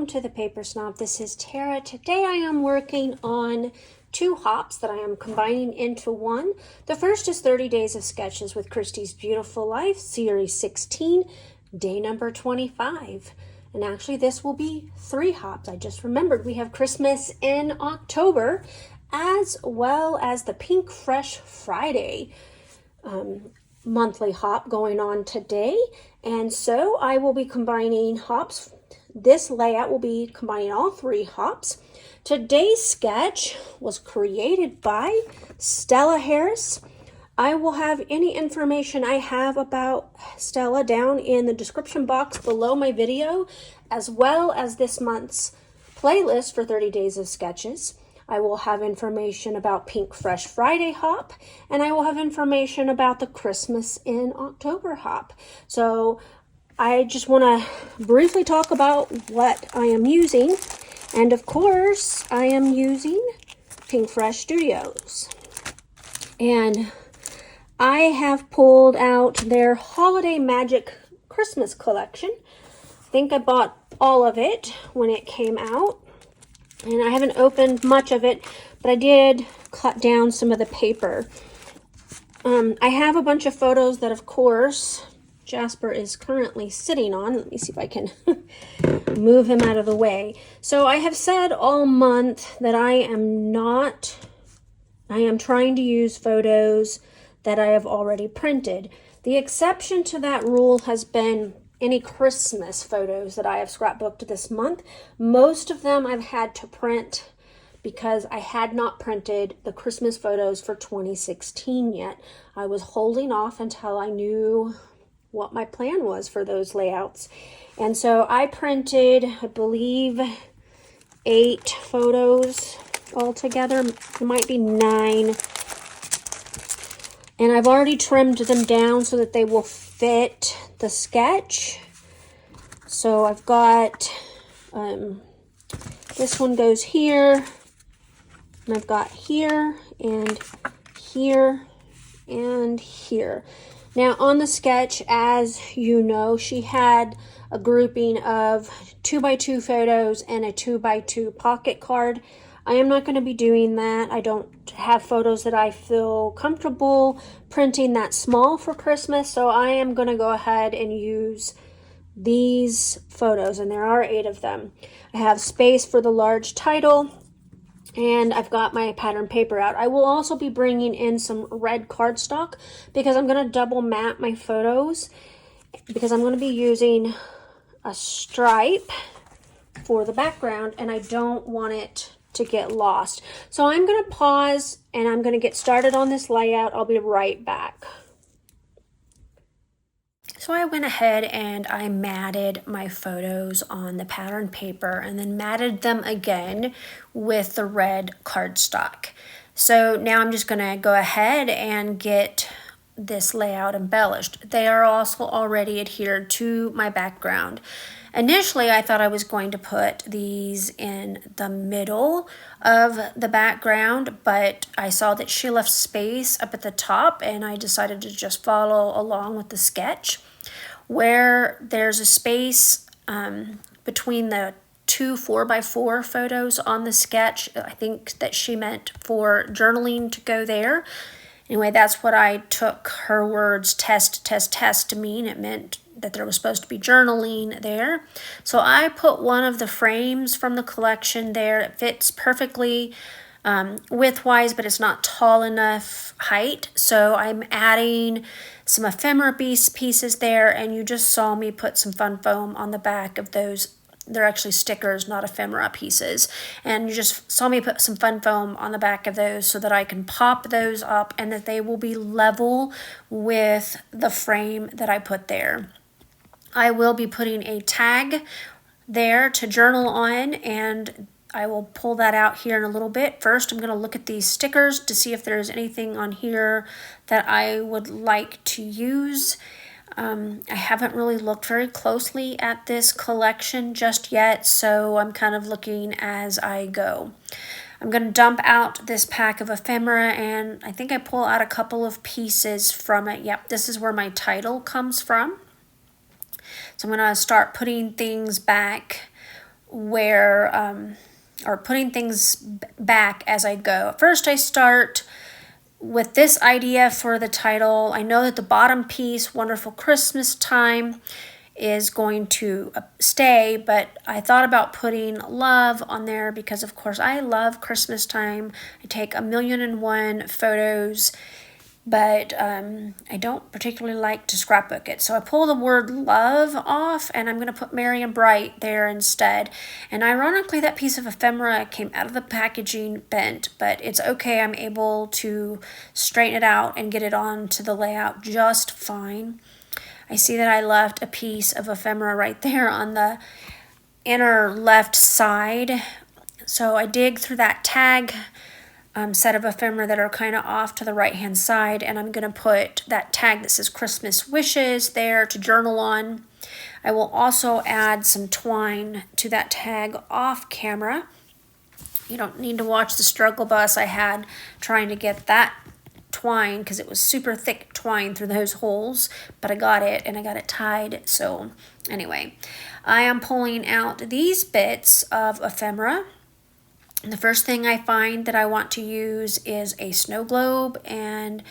welcome to the Paper Snob. This is Tara. Today I am working on two hops that I am combining into one. The first is 30 Days of Sketches with Christy's Beautiful Life, Series 16, day number 25. And actually this will be 3 hops. I just remembered we have Christmas in October, as well as the Pinkfresh Friday monthly hop going on today. And so I will be combining hops. This layout will be combining all 3 hops. Today's sketch was created by Stella Harris. I will have any information I have about Stella down in the description box below my video, as well as this month's playlist for 30 Days of Sketches. I will have information about Pinkfresh Friday hop, and I will have information about the Christmas in October hop. So I just want to briefly talk about what I am using. And of course, I am using Pinkfresh Studios. And I have pulled out their Holiday Magic Christmas collection. I think I bought all of it when it came out. And I haven't opened much of it, but I did cut down some of the paper. I have a bunch of photos that, of course, Jasper is currently sitting on. Let me see if I can move him out of the way. So I have said all month that I am trying to use photos that I have already printed. The exception to that rule has been any Christmas photos that I have scrapbooked this month. Most of them I've had to print because I had not printed the Christmas photos for 2016 yet. I was holding off until I knew what my plan was for those layouts. And so I printed, I believe, 8 photos altogether. It might be 9. And I've already trimmed them down so that they will fit the sketch. So I've got, this one goes here, and I've got here, and here, and here. Now on the sketch, as you know, she had a grouping of 2x2 photos and a 2x2 pocket card. I am not going to be doing that. I don't have photos that I feel comfortable printing that small for Christmas, so I am going to go ahead and use these photos, and there are 8 of them. I have space for the large title, and I've got my pattern paper out. I will also be bringing in some red cardstock because I'm going to double map my photos, because I'm going to be using a stripe for the background, and I don't want it to get lost. So I'm going to pause and I'm going to get started on this layout. I'll be right back. So I went ahead and I matted my photos on the pattern paper and then matted them again with the red cardstock. So now I'm just going to go ahead and get this layout embellished. They are also already adhered to my background. Initially, I thought I was going to put these in the middle of the background, but I saw that she left space up at the top, and I decided to just follow along with the sketch. Where there's a space between the 2 4x4 photos on the sketch, I think that she meant for journaling to go there. Anyway, that's what I took her words test, test, test to mean. It meant that there was supposed to be journaling there. So I put one of the frames from the collection there. It fits perfectly width-wise, but it's not tall enough height. So I'm adding some ephemera pieces there, and you just saw me put some fun foam on the back of those. They're actually stickers, not ephemera pieces. And you just saw me put some fun foam on the back of those so that I can pop those up and that they will be level with the frame that I put there. I will be putting a tag there to journal on, and I will pull that out here in a little bit. First, I'm going to look at these stickers to see if there's anything on here that I would like to use. I haven't really looked very closely at this collection just yet, so I'm kind of looking as I go. I'm going to dump out this pack of ephemera, and I think I pull out a couple of pieces from it. Yep, this is where my title comes from. So I'm going to start putting things back where, or putting things back as I go. First, I start with this idea for the title. I know that the bottom piece, Wonderful Christmas Time, is going to stay, but I thought about putting love on there because of course I love Christmas time. I take 1,000,001 photos, but I don't particularly like to scrapbook it. So I pull the word love off and I'm going to put Merry and Bright there instead. And ironically, that piece of ephemera came out of the packaging bent, but it's okay. I'm able to straighten it out and get it onto the layout just fine. I see that I left a piece of ephemera right there on the inner left side. So I dig through that tag set of ephemera that are kind of off to the right hand side, and I'm going to put that tag that says Christmas Wishes there to journal on. I will also add some twine to that tag off camera. You don't need to watch the struggle bus I had trying to get that twine because it was super thick twine through those holes, but I got it and I got it tied. So anyway, I am pulling out these bits of ephemera. And the first thing I find that I want to use is a snow globe and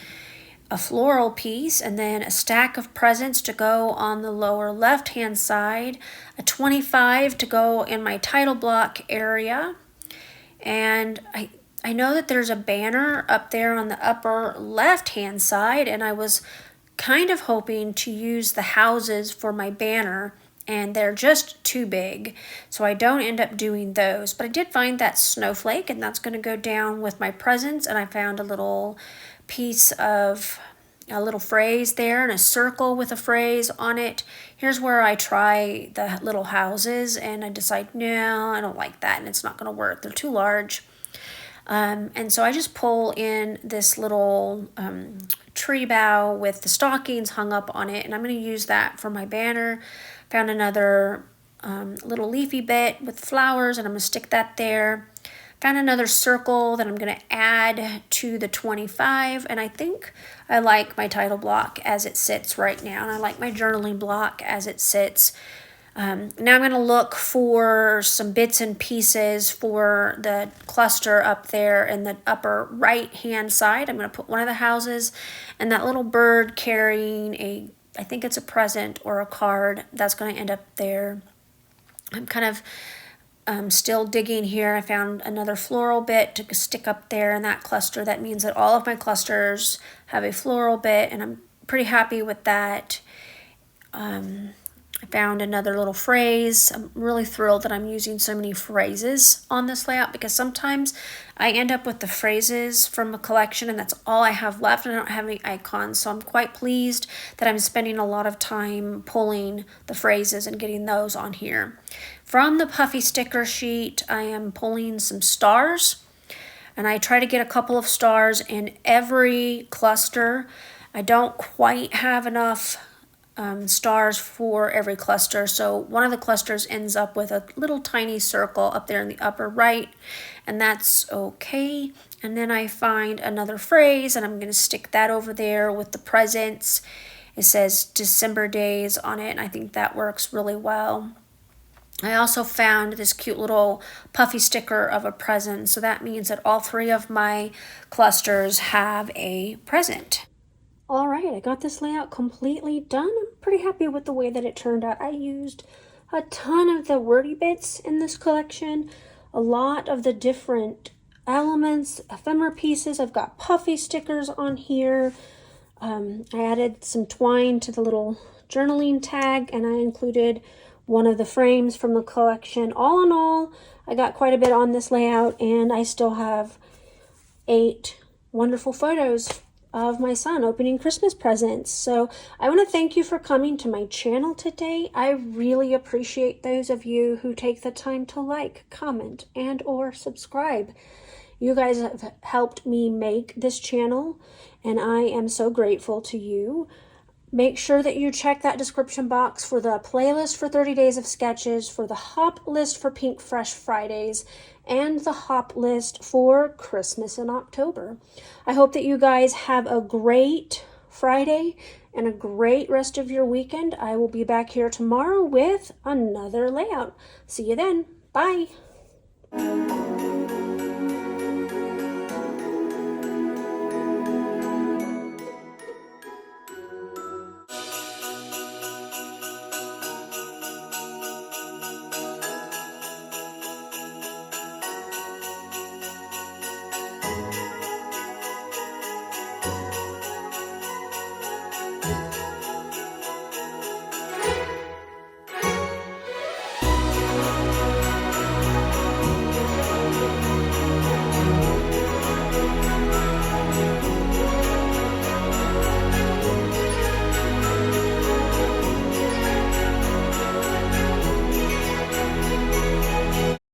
a floral piece, and then a stack of presents to go on the lower left hand side, a 25 to go in my title block area, and I know that there's a banner up there on the upper left-hand side, and I was kind of hoping to use the houses for my banner, and they're just too big, so I don't end up doing those. But I did find that snowflake, and that's going to go down with my presents, and I found a little piece of a little phrase there and a circle with a phrase on it. Here's where I try the little houses, and I decide, no, I don't like that, and it's not going to work. They're too large. And so I just pull in this little tree bough with the stockings hung up on it, and I'm going to use that for my banner. Found another little leafy bit with flowers, and I'm going to stick that there. Found another circle that I'm going to add to the 25, and I think I like my title block as it sits right now, and I like my journaling block as it sits. Now I'm going to look for some bits and pieces for the cluster up there in the upper right hand side. I'm going to put one of the houses and that little bird carrying I think it's a present or a card, that's going to end up there. I'm kind of still digging here. I found another floral bit to stick up there in that cluster. That means that all of my clusters have a floral bit, and I'm pretty happy with that. I found another little phrase. I'm really thrilled that I'm using so many phrases on this layout, because sometimes I end up with the phrases from a collection and that's all I have left, and I don't have any icons. So I'm quite pleased that I'm spending a lot of time pulling the phrases and getting those on here. From the puffy sticker sheet, I am pulling some stars, and I try to get a couple of stars in every cluster. I don't quite have enough stars for every cluster, so one of the clusters ends up with a little tiny circle up there in the upper right, and that's okay. And then I find another phrase, and I'm going to stick that over there with the presents. It says December days on it, and I think that works really well. I also found this cute little puffy sticker of a present, so that means that all three of my clusters have a present. All right, I got this layout completely done. I'm pretty happy with the way that it turned out. I used a ton of the wordy bits in this collection, a lot of the different elements, ephemera pieces. I've got puffy stickers on here. I added some twine to the little journaling tag, and I included one of the frames from the collection. All in all, I got quite a bit on this layout, and I still have 8 wonderful photos of my son opening Christmas presents. So I want to thank you for coming to my channel today. I really appreciate those of you who take the time to like, comment, and or subscribe. You guys have helped me make this channel, and I am so grateful to you. Make sure that you check that description box for the playlist for 30 Days of Sketches, for the hop list for Pinkfresh Fridays, and the hop list for Christmas in October. I hope that you guys have a great Friday and a great rest of your weekend. I will be back here tomorrow with another layout. See you then. Bye.